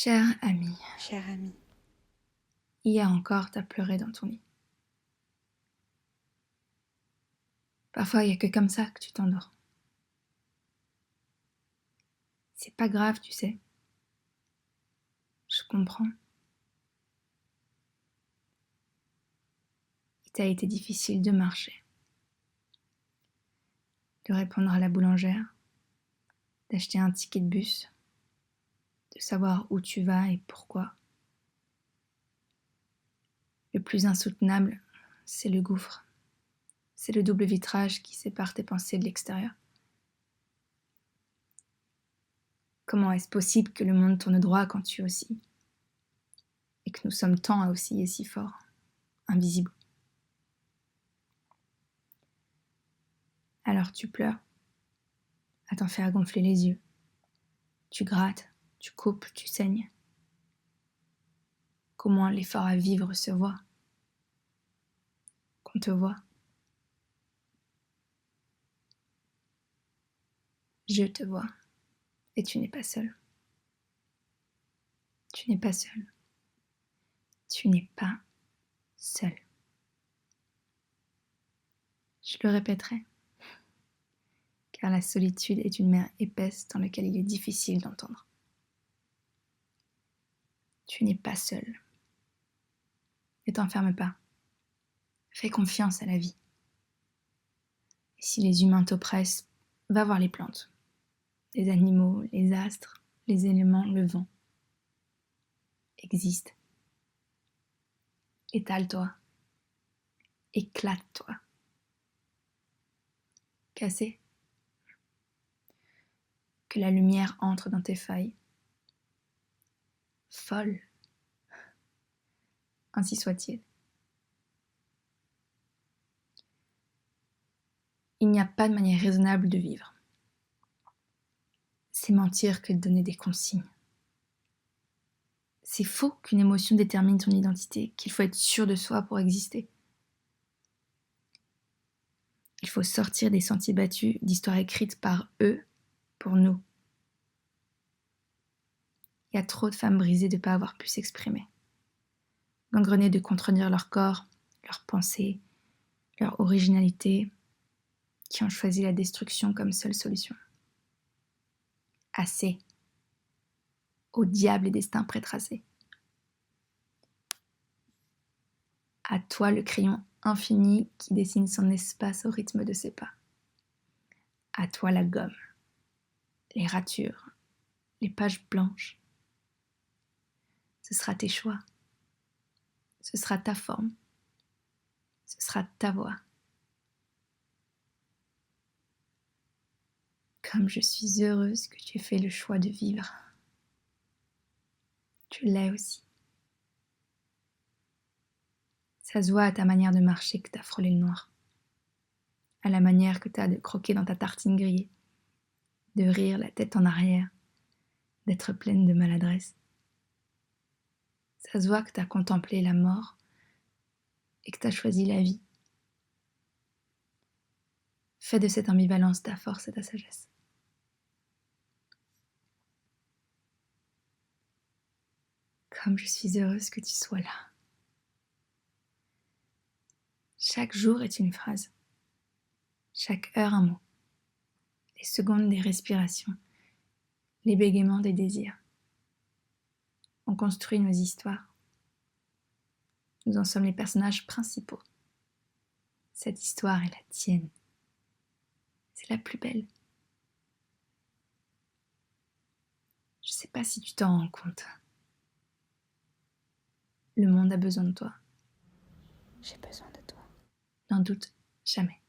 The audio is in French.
Cher ami, Cher ami, hier encore t'as pleuré dans ton lit. Parfois, il n'y a que comme ça que tu t'endors. C'est pas grave, tu sais. Je comprends. Il t'a été difficile de marcher, de répondre à la boulangère, d'acheter un ticket de bus, de savoir où tu vas et pourquoi. Le plus insoutenable, c'est le gouffre. C'est le double vitrage qui sépare tes pensées de l'extérieur. Comment est-ce possible que le monde tourne droit quand tu oscilles? Et que nous sommes tant à osciller si fort, invisibles. Alors tu pleures, à t'en faire gonfler les yeux. Tu grattes, tu coupes, tu saignes. Qu'au moins l'effort à vivre se voit. Qu'on te voit. Je te vois. Et tu n'es pas seul. Tu n'es pas seul. Tu n'es pas seul. Je le répéterai, car la solitude est une mer épaisse dans laquelle il est difficile d'entendre. Tu n'es pas seul. Ne t'enferme pas. Fais confiance à la vie. Et si les humains t'oppressent, va voir les plantes, les animaux, les astres, les éléments, le vent. Existe. Étale-toi. Éclate-toi. Cassé. Que la lumière entre dans tes failles. Folle. Ainsi soit-il. Il n'y a pas de manière raisonnable de vivre. C'est mentir que de donner des consignes. C'est faux qu'une émotion détermine ton identité, qu'il faut être sûr de soi pour exister. Il faut sortir des sentiers battus d'histoires écrites par eux pour nous. Il y a trop de femmes brisées de ne pas avoir pu s'exprimer. Gangrenées de contredire leur corps, leurs pensées, leur originalité, qui ont choisi la destruction comme seule solution. Assez. Au diable les destins prétracés. À toi le crayon infini qui dessine son espace au rythme de ses pas. À toi la gomme, les ratures, les pages blanches. Ce sera tes choix. Ce sera ta forme. Ce sera ta voix. Comme je suis heureuse que tu aies fait le choix de vivre. Tu l'es aussi. Ça se voit à ta manière de marcher que t'as frôlé le noir. À la manière que t'as de croquer dans ta tartine grillée. De rire la tête en arrière. D'être pleine de maladresse. Ça se voit que t'as contemplé la mort et que t'as choisi la vie. Fais de cette ambivalence ta force et ta sagesse. Comme je suis heureuse que tu sois là. Chaque jour est une phrase. Chaque heure un mot. Les secondes des respirations. Les bégaiements des désirs. On construit nos histoires. Nous en sommes les personnages principaux. Cette histoire est la tienne. C'est la plus belle. Je sais pas si tu t'en rends compte. Le monde a besoin de toi. j'ai besoin de toi. N'en doute jamais.